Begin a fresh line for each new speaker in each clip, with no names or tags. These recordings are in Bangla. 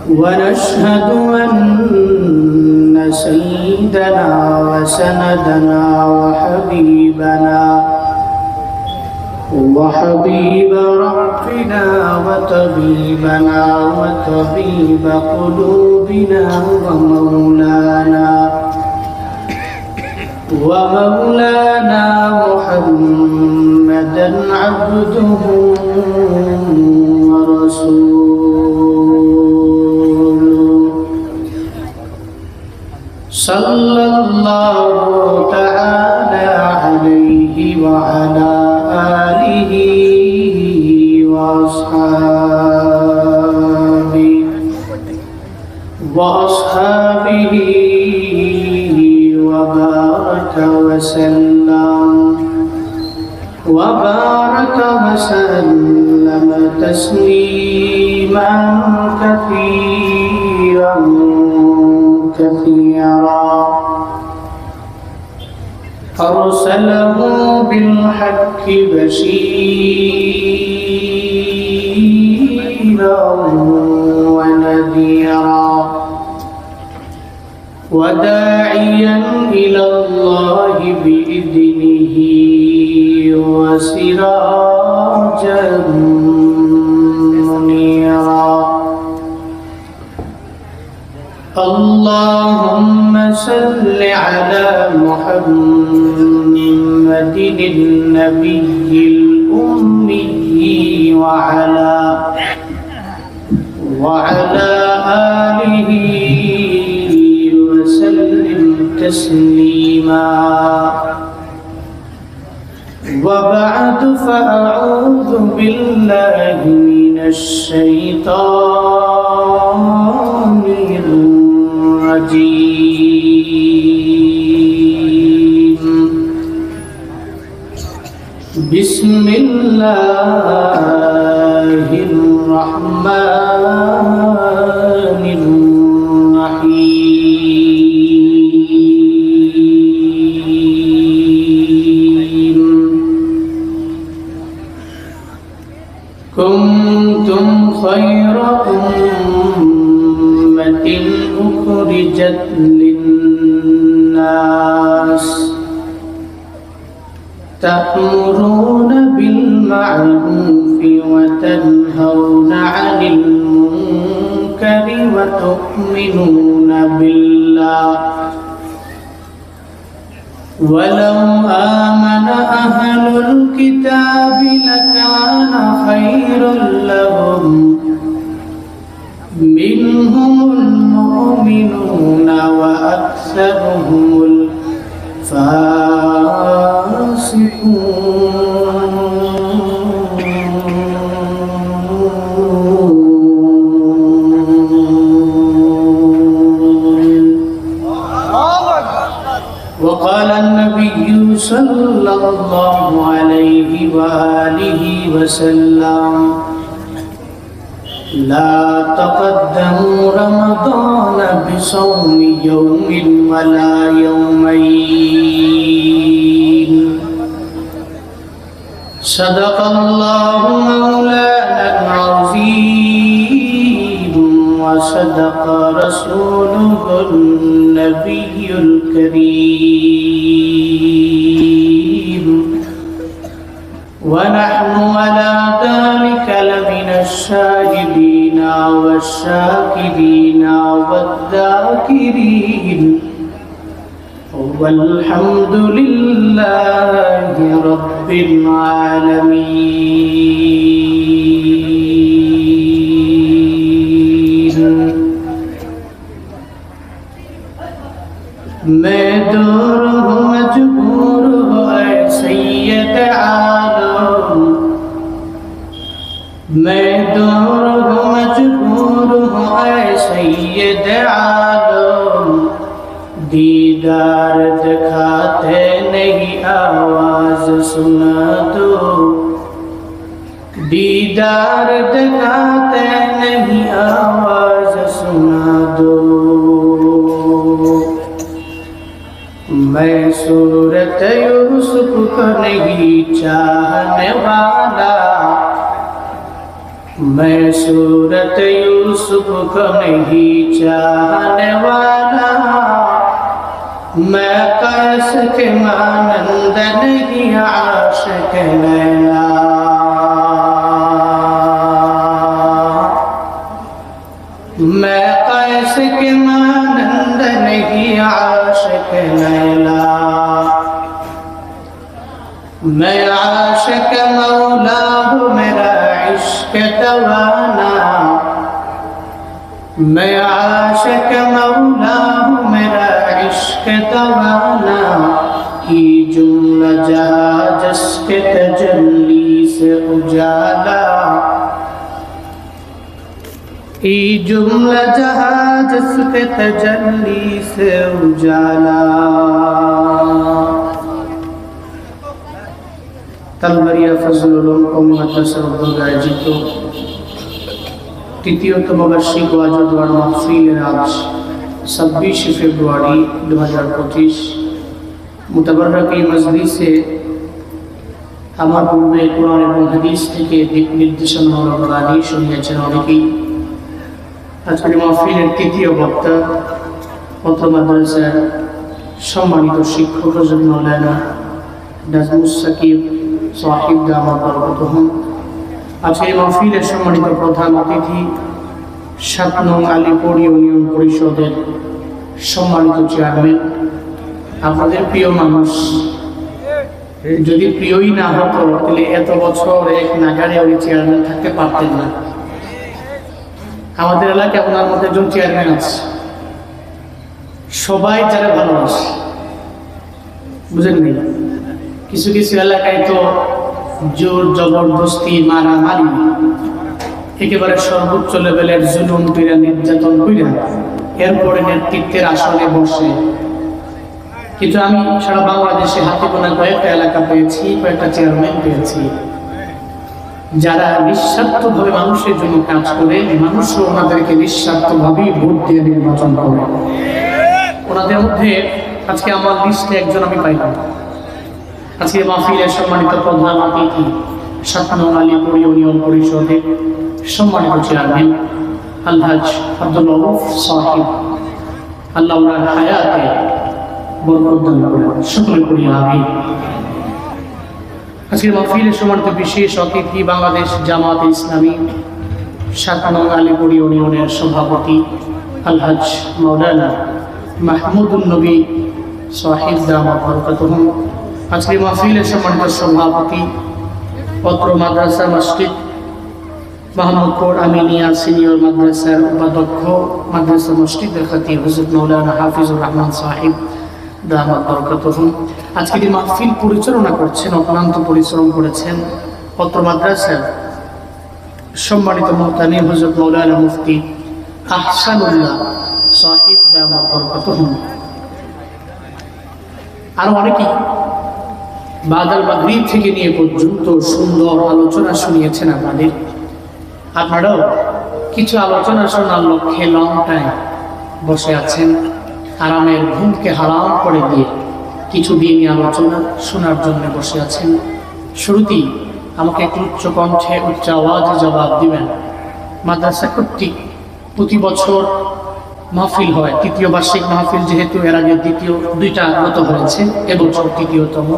ونشهد أن سيدنا وسندنا وحبيب ربنا وطبيب قلوبنا ومولانا محمدا عبده ورسوله صلى الله تعالى عليه وعلى آله وأصحابه وبارك وسلم تسليما كثيرا أرسله بالحق بشيرا ونذيرا وداعيا إلى الله بإذنه وسراجا منيرا اللهم صل على محمد النبي الأمي وعلى آله وسلم تسليما وبعد فأعوذ بالله من الشيطان الرجيم بسم الله الرحمن الرحيم كنتم خير أمة أخرجت للناس تأمرون بالمعروف وتنهون عن المنكر وتؤمنون بالله ولو آمن أهل الكتاب لكان خيرا لهم منهم المؤمنون وأكثرهم وقال النبي صلى الله عليه وآله وسلم لا تقدموا رمضان بصوم يوم ولا يومين صدق الله مولانا العظيم وصدق رسوله النبي الكريم ونحن على ذلك لمن الشاهدين والشاكرين والذاكرين والحمد لله رب العالمين मैं दूर हूँ मजबूर हूँ ऐ सैयद आलम मैं दूर हूँ मजबूर हूँ ऐ सैयद आलम दीदार दिखाते नहीं आवाज सुना दो दीदार दिखाते नहीं आवाज सुना दो मैं सूरत यूसुफ को नहीं चाहने वाला मैं सूरत यूसुफ को नहीं चाहने वाला, मैं कैस के मानंद नहीं आशिक लैला। मैं कैस के मानंद नहीं आशिक लैला, मैं आशिक मौला हूँ मेरा इश्क दवाना। मैं आशिक मौला हूँ मेरा इश्क दवाना। ये जुमला जहाँ जिसके तजल्ली से उजाला, ये जुमला जहाँ जिसके तजल्ली से उजाला। তালবাড়িয়া ফজলুল উলুম মাদ্রাসার উদ্যোগে আয়োজিত তৃতীয়তম বার্ষিক ওয়াজ ও দোয়ার মাহফিলের আজ 26 ফেব্রুয়ারি 2025 মুতাবাররাক এই মজলিসে আমার পূর্বে কোরআন এবং হাদিস থেকে দিক নির্দেশনামূলক বাণী শুনিয়েছেন অনেকেই। আজকের মাহফিলের তৃতীয় বক্তা অত্র মাদ্রাসার সম্মানিত শিক্ষক হযরত মাওলানা নাজমুস সাকিব সাহিব দামাত বরকতুহুম। আজকের মাহফিলের সম্মানিত প্রধান অতিথি 7 নং আলীপুর ইউনিয়ন পরিষদের সম্মানিত চেয়ারম্যান, আপনাদের প্রিয় মানুষ। যদি প্রিয়ই না হতো তাহলে এত বছর এক নাগারে উনি চেয়ারম্যান থাকতে পারতেন না। আমাদের এলাকায় আপনার মধ্যে একজন চেয়ারম্যান আছে, সবাই যারা ভালোবাসে, বুঝেন নি? কিছু কিছু এলাকায় তো জোর জবরদস্তি মারামারি, একেবারে সর্বোচ্চ লেভেলের জুলুম কইরা নির্যাতন কইরা এরপরে নেতৃত্বের আসনে বসে। কিন্তু আমি সারা বাংলাদেশে হাতে গোনা কয়েকটা এলাকা পেয়েছি, কয়েকটা চেয়ারম্যান পেয়েছি যারা নিঃস্বার্থভাবে মানুষের জন্য কাজ করে, মানুষও ওনাদেরকে নিঃস্বার্থভাবেই ভোট দিয়ে নির্বাচন করে। ওনাদের মধ্যে আজকে আমার লিস্টে একজন আমি পাইলাম। আজকে মাহফিলের সম্মানিত প্রধান অতিথি 7 নং আলীপুর ইউনিয়ন পরিষদের সম্মানিত চেয়ারম্যান আলহাজ আব্দুল রউফ সাহিব, আল্লাহ ওনার হায়াতে বরকত দান করেন, সকলে করি আমিন। আজকের মাহফিলের সম্মানিত বিশেষ অতিথি বাংলাদেশ জামাত ইসলামী 7 নং আলীপুর ইউনিয়নের সভাপতি আলহাজ মাওলানা মাহমুদুন নবী সাহিব দামাত বরকতুহুম। আজকের মাহফিলের সম্মানিত সভাপতি অত্র মাদ্রাসা মসজিদ মোহাম্মদপুর আমিনিয়া সিনিয়র মাদ্রাসার উপাধ্যক্ষ, মাদ্রাসা মসজিদের খতিব হযরত মাওলানা হাফিজুর রহমান সাহিব দামাত বরকতুহুম। আজকের এই মাহফিল পরিচালনা করছেন, অক্লান্ত পরিশ্রম করেছেন অত্র মাদ্রাসার সম্মানিত মুহতামিম হযরত মাওলানা মুফতি আহসানুল্লাহ সাহিব দামাত বরকতুহুম। আর অনেকেই বাদাল মাগরিব থেকে নিয়ে পর্যন্ত সুন্দর আলোচনা শুনিয়েছেন আপনাদের। আপনারাও কিছু আলোচনা শোনার লক্ষ্যে লং টাইম বসে আছেন, আরামের ঘুমকে হারাম করে দিয়ে কিছু দিনই আলোচনা শোনার জন্য বসে আছেন। শুরুতেই আমাকে একটু উচ্চ কণ্ঠে উচ্চ আওয়াজে জবাব দিবেন। মাদ্রাসা কর্তৃক প্রতি বছর মাহফিল হয়, তৃতীয় বার্ষিক মাহফিল যেহেতু এর আগে দ্বিতীয় 2টা গত হয়েছে, এবছর তৃতীয়তম।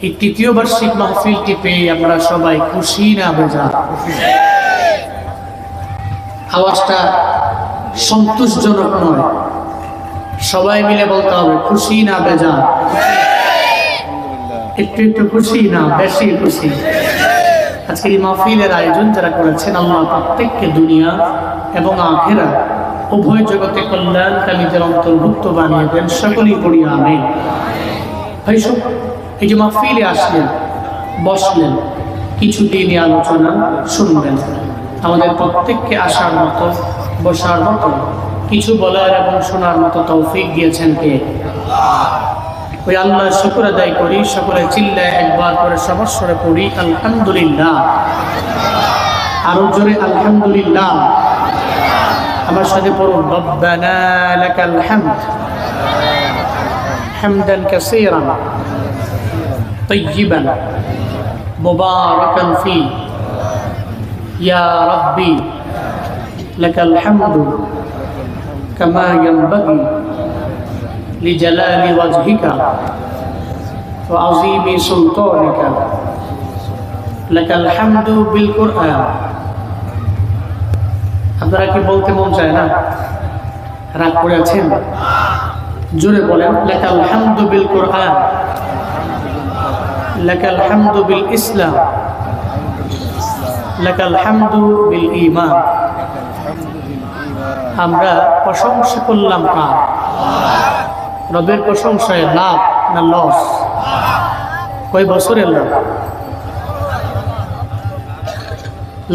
এই তৃতীয় বার্ষিক মাহফিলটি পেয়ে আমরা সবাই খুশি না বেজার? আওয়াজটা সন্তোষজনক নয়, সবাই মিলে বলতে হবে খুশি না বেজার? একটু একটু খুশি না বেশি খুশি? আজকে এই মাহফিলের আয়োজন যারা করেছেন, আল্লাহ প্রত্যেককে দুনিয়া এবং আখিরাত উভয় জগতে কল্যাণকামীদের অন্তর্ভুক্ত বানিয়ে দেন, সকলেই পড়ি আমিন। ভাই সব এই যে মাহফিলে আসলেন, বসলেন, কিছু দিনই আলোচনা শুনবেন, আমাদের প্রত্যেককে আসার মতো বসার মতো কিছু বলার এবং শোনার মতো তৌফিক দিয়েছেন কে? ওই আল্লাহর শুকর আদায় করি, সকলে চিল্লায় একবার করে সবস্বরে পড়ি আলহামদুলিল্লাহ। আরো জোরে আলহামদুলিল্লাহ। আমার সাথে পড়ুন রব্বানা লাকাল হামদ হামদান কাসীরান طيبا مباركا فيه ইয়া রাব্বি লাকাল হামদু কামা ইয়ানবাগি লিজালালি ওয়াজহিকা ওয়া আযীমি সুলতানিকা লাকাল হামদু বিল কুরআন। আপনারা কি বলতে মন চায় না? রাগ করে আছেন? জোরে বলেন, লাকাল হামদু বিল কুরআন, লাকাল হামদু বিল ইসলাম, লাকাল হামদু বিল ঈমান। আমরা প্রশংসা করলাম কার? রবের প্রশংসায় লাভ না লস? কয় বছরের লাভ?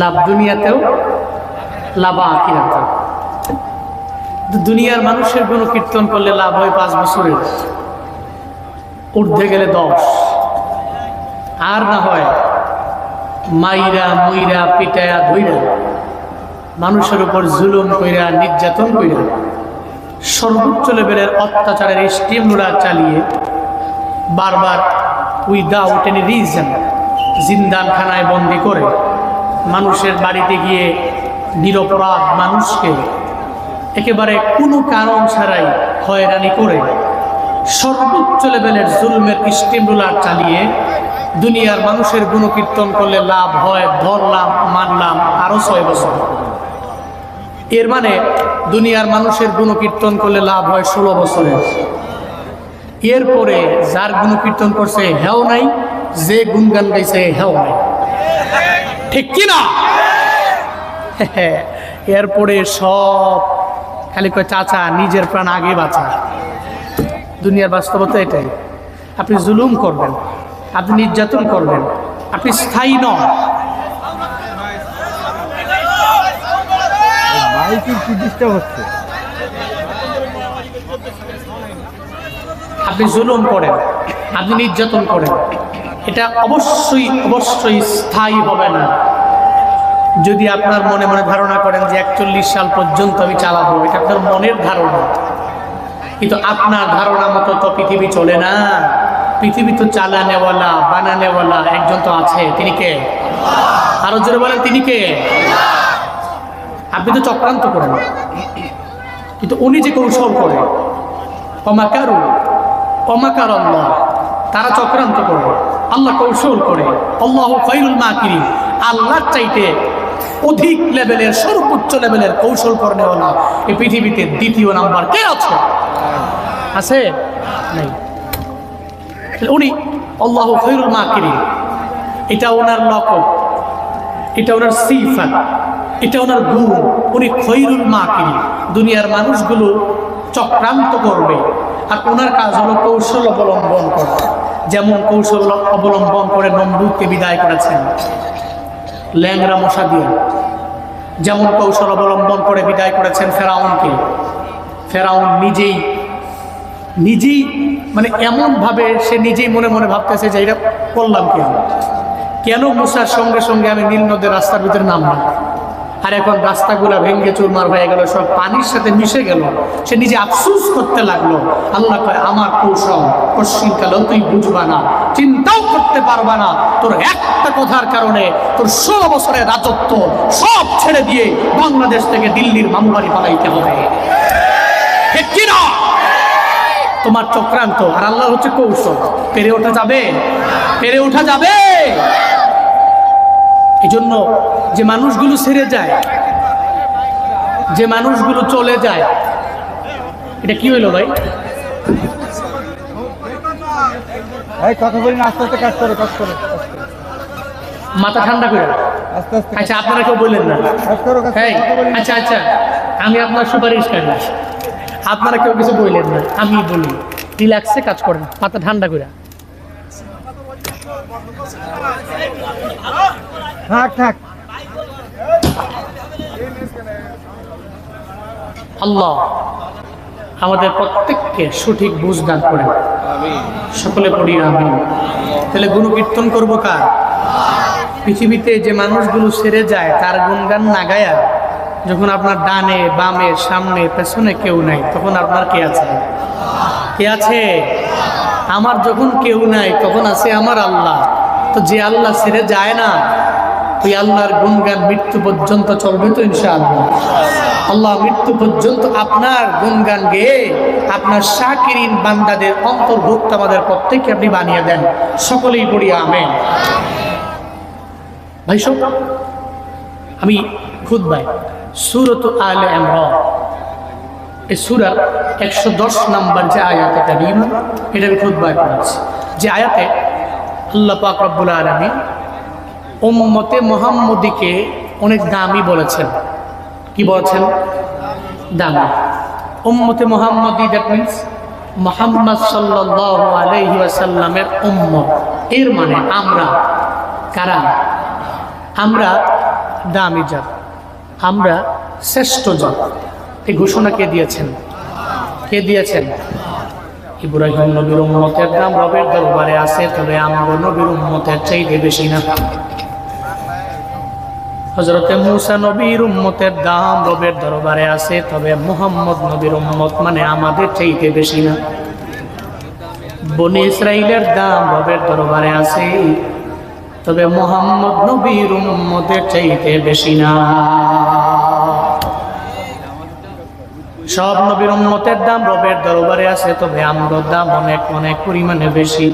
লাভ দুনিয়াতেও, লাভ আখিরাতেও। দুনিয়ার মানুষের গুণ কীর্তন করলে লাভ হয় 5 বছরের, ঊর্ধ্বে গেলে 10, আর না হয় মাইরা মুইরা পিটায়া ধইরা মানুষের উপর জুলুম কইরা নির্যাতন কইরা সর্বোচ্চ লেভেলের অত্যাচারের স্টিম রোলার চালিয়ে বারবার উইদাউট এনি রিজন জিন্দানখানায় বন্দি করে মানুষের বাড়িতে গিয়ে নিরপরাধ মানুষকে একেবারে কোনো কারণ ছাড়াই হয়রানি করে সর্বোচ্চ লেভেলের জুলমের স্টিম রোলার চালিয়ে দুনিয়ার মানুষের গুণকীর্তন করলে লাভ হয়, ধরলাম মানলাম আরো 6 বছর। এর মানে দুনিয়ার মানুষের গুণকীর্তন করলে লাভ হয় 16 বছরের। এরপরে যার গুণকীর্তন করছে হেও নাই, যে গুণগান গাইছে হেও নাই, ঠিক কিনা? এরপরে সব খালি কয় চাচা নিজের প্রাণ আগে বাঁচা। দুনিয়ার বাস্তবতা এটাই। আপনি জুলুম করবেন, আপনি নির্যাতন করবেন, আপনি স্থায়ী নন। আপনি জুলুম করেন, আপনি নির্যাতন করেন, এটা অবশ্যই অবশ্যই স্থায়ী হবে না। যদি আপনার মনে মনে ধারণা করেন যে 41 সাল পর্যন্ত আমি চালাবো, এটা আপনার মনের ধারণা, কিন্তু আপনার ধারণা মতো তো পৃথিবী চলে না। পৃথিবী তো চালানেওয়ালা বানানেওয়ালা একজন তো আছে, তিনি কে? আরো জোরে বলেন, তিনি কে? আপনি তো চক্রান্ত করেন, কিন্তু উনি যে কৌশল করে, অমাকারু অমাকার আল্লাহ, তারা চক্রান্ত করে, আল্লাহ কৌশল করে। আল্লাহু খায়রুল মাকিরিন, আল্লাহর চাইতে অধিক লেভেলের সর্বোচ্চ লেভেলের কৌশল করেনেওয়ালা এই পৃথিবীতে দ্বিতীয় নাম্বার কে আছে? আছে? নাই। উনি আল্লাহু খায়রুল মাকিরিন, এটা ওনার লকব, এটা ওনার সিফাত, এটা ওনার গুণ। উনি খায়রুল মাকিরিন, দুনিয়ার মানুষগুলো চক্রান্ত করবে আর ওনার কাজ হলো কৌশল অবলম্বন করা। যেমন কৌশল অবলম্বন করে নমরুদকে বিদায় করেছেন ল্যাংরা মশা দিয়ে, যেমন কৌশল অবলম্বন করে বিদায় করেছেন ফেরাউনকে। ফেরাউন নিজেই মানে এমনভাবে সে নিজেই মনে মনে ভাবতেছে যে এটা করলাম কেন মুসার সঙ্গে সঙ্গে আমি নীল নদের রাস্তার ভিতরে নামলাম, আর এখন রাস্তাগুলা ভেঙ্গে চুরমার হয়ে গেল, সব পানির সাথে মিশে গেল। সে নিজে আফসোস করতে লাগলো। আল্লাহ কয়, আমার কৌশল পশ্চিমকালেও তুই বুঝবা না, চিন্তাও করতে পারবা না। তোর একটা কথার কারণে তোর 16 বছরের রাজত্ব সব ছেড়ে দিয়ে বাংলাদেশ থেকে দিল্লির মামুবাড়ি পালাইতে হবে, ঠিক কিনা? তোমার চক্রান্ত আর আল্লাহ হচ্ছে কৌশল। পেরে ওঠা যাবে? পেরে ওঠা যাবে? এই জন্য যে মানুষগুলো ছেড়ে যায়, যে মানুষগুলো চলে যায়, এটা কি হইলো ভাই?
কথা বলি না, আস্তে আস্তে কাজ করে,
মাথা ঠান্ডা করে। আচ্ছা, আপনারা কেউ বললেন না? আচ্ছা আচ্ছা, আমি আপনার সুপারিশ করি, আপনারা কেউ কিছু বললেন না, আমি বলি। রিল্যাক্সে কাজ করেন, মাথা ঠান্ডা করে।
থাক।
আল্লাহ আমাদের প্রত্যেককে সঠিক বুঝ দান করেন, সকলে পড়ি আমিন। তাহলে গুণকীর্তন করবো কার? পৃথিবীতে যে মানুষগুলো ছেড়ে যায় তার গুণগান না গায়া, যখন আপনার ডানে বামে সামনে পেছনে কেউ নাই, তখন আপনার কে আছে? কে আছে? আমার যখন কেউ নাই তখন আছে আমার আল্লাহ। তো যে আল্লাহ ছেড়ে যায় না, ওই আল্লাহর গুণগান মৃত্যু পর্যন্ত চলবে তো ইনশাআল্লাহ। আল্লাহ মৃত্যু পর্যন্ত আপনার গুণগান গেয়ে আপনার শাকিরিন বান্দাদের অন্তর্ভুক্ত আমাদের প্রত্যেককে আপনি বানিয়ে দেন। সকলেই পড়ি আমিন। ভাই সব আমি খুতবায় সূরাত আলে ইমরান এই সূরার 110 নম্বর যে আয়াতে কারিমা এটা আমি খুতবায় পড়েছি। যে আয়াতে আল্লাহ পাক রব্বুল আলামিন উম্মতে মুহাম্মদীকে অনেক দামি বলেছেন। কি বলেছেন? দামি। উম্মতে মুহাম্মদী দ্যাট মিন্স মুহাম্মদ সাল্লাল্লাহু আলাইহি ওয়াসাল্লামের উম্মত। এর মানে আমরা কারা? আমরা দামি জাত, আমরা শ্রেষ্ঠ জাত। এই ঘোষণা কে দিয়েছেন? কে দিয়েছেন? ইব্রাহিম নবীর উম্মতের দাম রবের দরবারে আছে, তবে আমরা নবীর উম্মতের চাইতে বেশি না। হযরতে মূসা নবীর উম্মতের দাম রবের দরবারে আছে, তবে মুহাম্মদ নবীর উম্মত মানে আমাদের চাইতে বেশি না। বনি ইসরাইলের দাম রবের দরবারে আছে, তবে মুহাম্মদ নবীর উম্মতের চাইতে বেশি না। সব নবীর উম্মতের দাম রবের দরবারে আছে, তবে আমরার দাম অনেক অনেক পরিমাণে বেশি।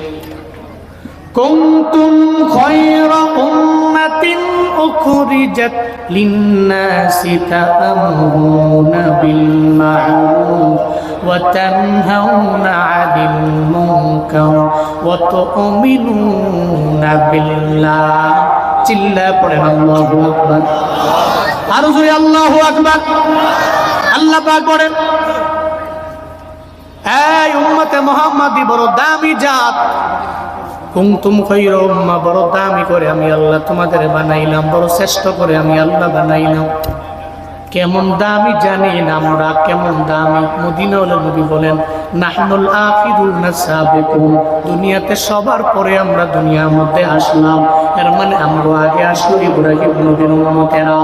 কুনতুম খায়রা উম্মাতিন উখরিজাত লিন-নাসি তা'মুরুনা বিল মা'রুফ ওয়া তানহাউনা 'আনিল মুনকার ওয়া তু'মিনুনা বিল্লাহ। চিল্লা পড়েন আল্লাহু আকবার। আর জোরে আল্লাহু আকবার। আল্লাহ পাক বলেন, এই উম্মতে মুহাম্মাদি বড় দামি জাত। কুনতুম খায়রা উম্মাহ, বড় দামি করে আমি আল্লাহ তোমাদের বানাইলাম, বড় শ্রেষ্ঠ করে আমি আল্লাহ বানাইলাম। কেমন দামি জানেন আমরা? কেমন দামি? মদিনা ওয়ালা নবী বলেন, নাহনুল আখিরুন সাবিকুন। দুনিয়াতে সবার পরে আমরা দুনিয়ার মধ্যে আসলাম। এর মানে আমরা আগে আসলো ইব্রাহিম নবীর উম্মতেরা,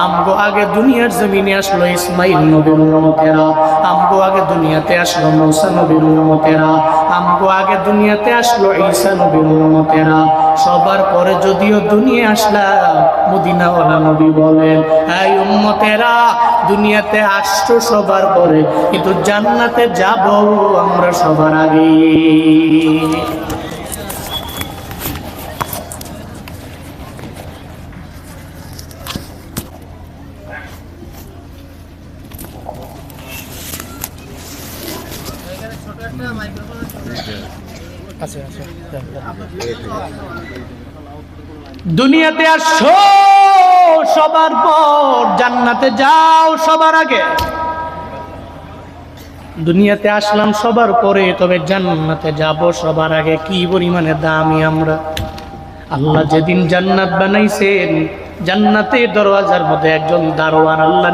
আমগো আগে দুনিয়ার জমিনে আসলো ইসমাইল নবীর উম্মতেরা, আমগো আগে দুনিয়াতে আসলো মূসা নবীর উম্মতেরা, আমগো আগে দুনিয়াতে আসলো ঈসা নবীর উম্মতেরা। সবার পরে যদিও দুনিয়া আসলাম, মদিনা ওয়ালা নবী বলেন, এই উম্মতেরা দুনিয়াতে আসছো সবার পরে, কিন্তু জান্নাতে যাব আমরা সবার আগে। দুনিয়াতে আসছো সবার পর, জান্নাতে যাও সবার আগে। দুনিয়াতে আসলাম সবার পরে, তবে জান্নাতে যাব সবার আগে। কি পরিমাণে দামি আমরা! আল্লাহ যেদিন জান্নাত বানাইছেন, জান্নাতের দরওয়াজার মধ্যে একজন দারোয়ান আল্লাহ